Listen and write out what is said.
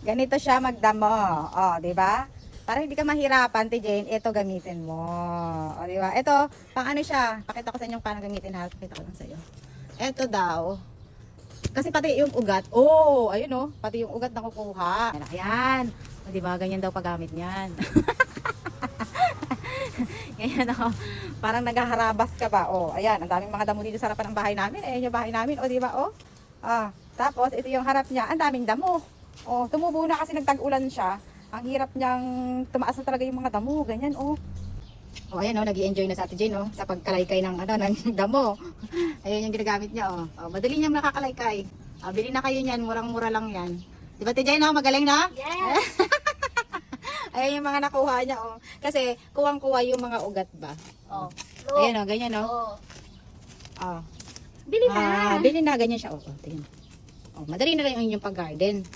Ganito siya magdamo. O, di ba? Para hindi ka mahirapan, Jane, ito gamitin mo. O, di ba? Ito, pang ano siya. Pakita ko sa inyo paano gamitin ha. Pakita ko lang sa iyo. Ito daw. Kasi pati yung ugat. Oh, ayun oh. Pati yung ugat nakukuha. Ayan. O, di ba? Ganyan daw paggamit niyan. Ganyan oh. Parang naghaharabas ka ba? Oh, ayan. Ang daming mga damo dito sa harapan ng bahay namin. Ayan yung bahay namin. O, di ba? Oh. Ah, tapos ito yung harap niya. Ang daming damo. Oh, tumubo na kasi nagtag-ulan siya. Ang hirap niyang tumaas na talaga yung mga damo, ganyan oh. Oh, ayan oh, nag-i-enjoy na sa Ate Jane oh, sa pagkalaykay ng ano ng damo. Ayun yung ginagamit niya oh. Oh, madali niyang nakakalaykay. Ah, bili na kayo niyan, murang-mura lang 'yan. 'Di ba Ate Jane oh, magaling na? Yes! Ayun yung mga nakuha niya oh. Kasi kuwang-kuwa yung mga ugat ba. Oh. Ayan oh, ganyan oh. Oh. Oh. Bili na. Bili na ganyan siya oh. Oh, tingnan. Oh, madali na lang yung inyong pag-garden.